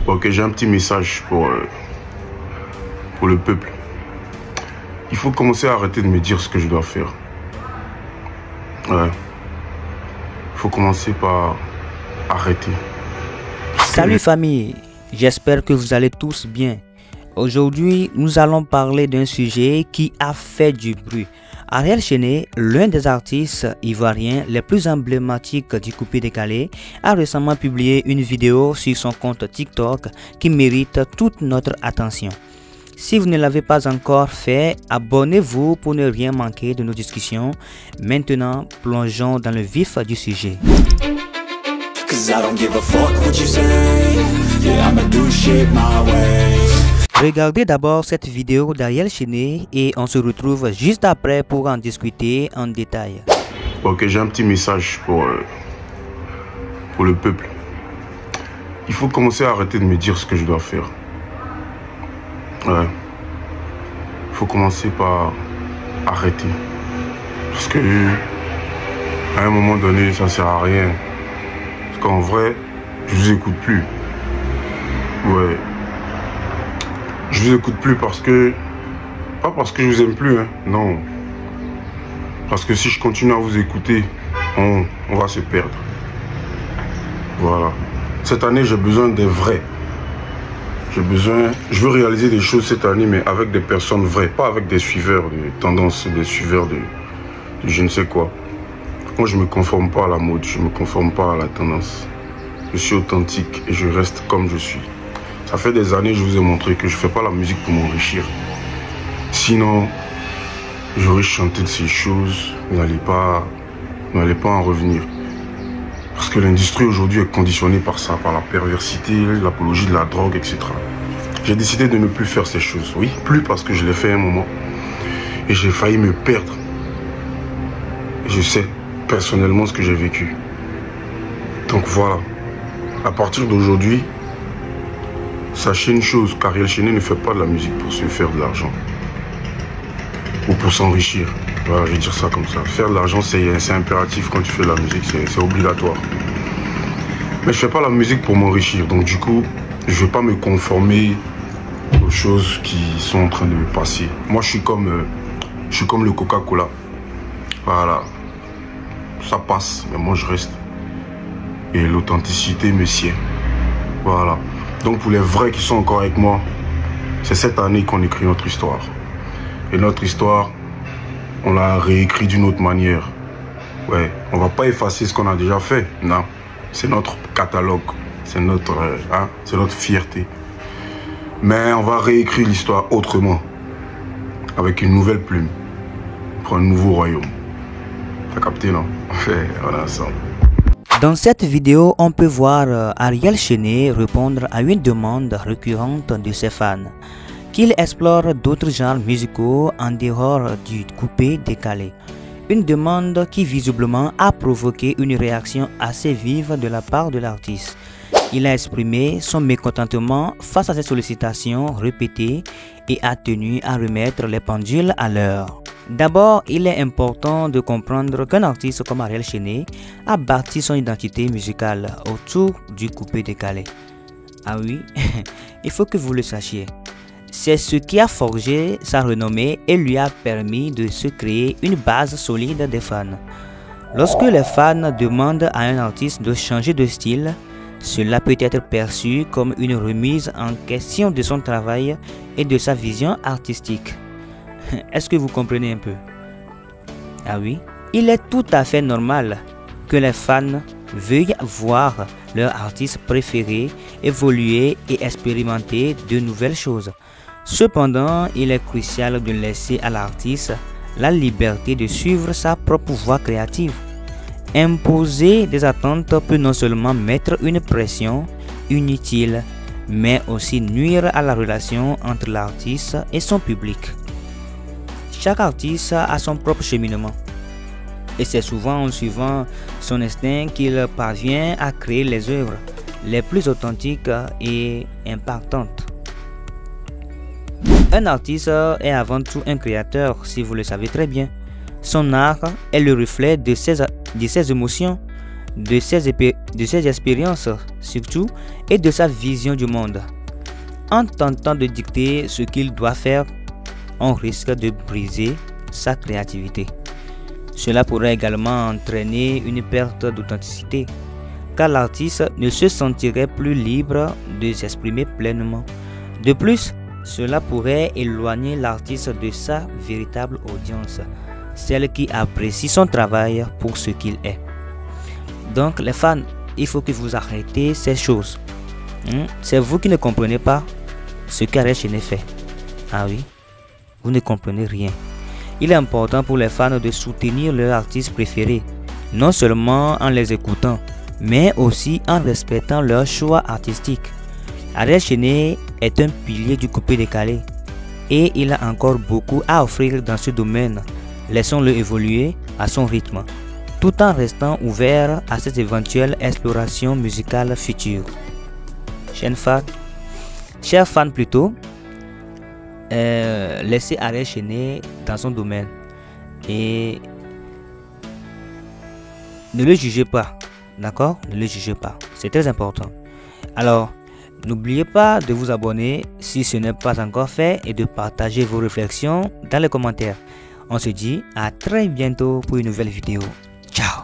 Ok, j'ai un petit message pour le peuple. Il faut commencer à arrêter de me dire ce que je dois faire. Ouais. Il faut commencer par arrêter. Salut famille, j'espère que vous allez tous bien. Aujourd'hui, nous allons parler d'un sujet qui a fait du bruit. Ariel Chené, l'un des artistes ivoiriens les plus emblématiques du coupé décalé, a récemment publié une vidéo sur son compte TikTok qui mérite toute notre attention. Si vous ne l'avez pas encore fait, abonnez-vous pour ne rien manquer de nos discussions. Maintenant, plongeons dans le vif du sujet. Regardez d'abord cette vidéo d'Ariel Chené et on se retrouve juste après pour en discuter en détail. Ok, j'ai un petit message pour le peuple. Il faut commencer à arrêter de me dire ce que je dois faire. Ouais. Il faut commencer par arrêter. Parce que à un moment donné, ça sert à rien. Parce qu'en vrai, je vous écoute plus. Ouais. Je vous écoute plus parce que... Pas parce que je vous aime plus, hein. Non. Parce que si je continue à vous écouter, on va se perdre. Voilà. Cette année, j'ai besoin des vrais. Je veux réaliser des choses cette année, mais avec des personnes vraies. Pas avec des suiveurs de tendance, des suiveurs de je ne sais quoi. Moi, je ne me conforme pas à la mode, je ne me conforme pas à la tendance. Je suis authentique et je reste comme je suis. Ça fait des années que je vous ai montré que je ne fais pas la musique pour m'enrichir. Sinon, j'aurais chanté de ces choses, vous n'allez pas en revenir. Parce que l'industrie aujourd'hui est conditionnée par ça, par la perversité, l'apologie de la drogue, etc. J'ai décidé de ne plus faire ces choses. Oui, plus parce que je l'ai fait un moment. Et j'ai failli me perdre. Et je sais personnellement ce que j'ai vécu. Donc voilà. À partir d'aujourd'hui, sachez une chose, qu'Ariel Chené ne fait pas de la musique pour se faire de l'argent. Ou pour s'enrichir. Voilà, je vais dire ça comme ça. Faire de l'argent, c'est impératif quand tu fais de la musique, c'est obligatoire. Mais je fais pas la musique pour m'enrichir. Donc du coup, je vais pas me conformer aux choses qui sont en train de me passer. Moi, je suis comme le Coca-Cola. Voilà. Ça passe, mais moi, je reste. Et l'authenticité me sied. Voilà. Donc pour les vrais qui sont encore avec moi, c'est cette année qu'on écrit notre histoire. Et notre histoire, on l'a réécrit d'une autre manière. Ouais, on va pas effacer ce qu'on a déjà fait. Non, c'est notre catalogue, c'est notre fierté. Mais on va réécrire l'histoire autrement, avec une nouvelle plume, pour un nouveau royaume. T'as capté, non? On est ensemble. Dans cette vidéo, on peut voir Ariel Chené répondre à une demande récurrente de ses fans, qu'il explore d'autres genres musicaux en dehors du coupé décalé. Une demande qui visiblement a provoqué une réaction assez vive de la part de l'artiste. Il a exprimé son mécontentement face à ces sollicitations répétées et a tenu à remettre les pendules à l'heure. D'abord, il est important de comprendre qu'un artiste comme Ariel Chené a bâti son identité musicale autour du coupé décalé. Ah oui, il faut que vous le sachiez. C'est ce qui a forgé sa renommée et lui a permis de se créer une base solide des fans. Lorsque les fans demandent à un artiste de changer de style, cela peut être perçu comme une remise en question de son travail et de sa vision artistique. Est-ce que vous comprenez un peu? Ah oui, il est tout à fait normal que les fans veuillent voir leur artiste préféré évoluer et expérimenter de nouvelles choses. Cependant, il est crucial de laisser à l'artiste la liberté de suivre sa propre voie créative. Imposer des attentes peut non seulement mettre une pression inutile, mais aussi nuire à la relation entre l'artiste et son public. Chaque artiste a son propre cheminement. Et c'est souvent en suivant son instinct qu'il parvient à créer les œuvres les plus authentiques et impactantes. Un artiste est avant tout un créateur, si vous le savez très bien. Son art est le reflet de ses émotions, de ses expériences surtout et de sa vision du monde. En tentant de dicter ce qu'il doit faire, on risque de briser sa créativité. Cela pourrait également entraîner une perte d'authenticité, car l'artiste ne se sentirait plus libre de s'exprimer pleinement. De plus, cela pourrait éloigner l'artiste de sa véritable audience, celle qui apprécie son travail pour ce qu'il est. Donc les fans, il faut que vous arrêtez ces choses. C'est vous qui ne comprenez pas ce qu'Ariel Cheney fait. Ah oui, vous ne comprenez rien. Il est important pour les fans de soutenir leur artiste préféré, non seulement en les écoutant, mais aussi en respectant leur choix artistique. Ariel Cheney est un pilier du coupé-décalé et il a encore beaucoup à offrir dans ce domaine. Laissons-le évoluer à son rythme, tout en restant ouvert à cette éventuelle exploration musicale future. Chers fans plutôt, laissez Ariel Cheney dans son domaine et ne le jugez pas, d'accord? Ne le jugez pas, c'est très important. Alors, n'oubliez pas de vous abonner si ce n'est pas encore fait et de partager vos réflexions dans les commentaires. On se dit à très bientôt pour une nouvelle vidéo. Ciao!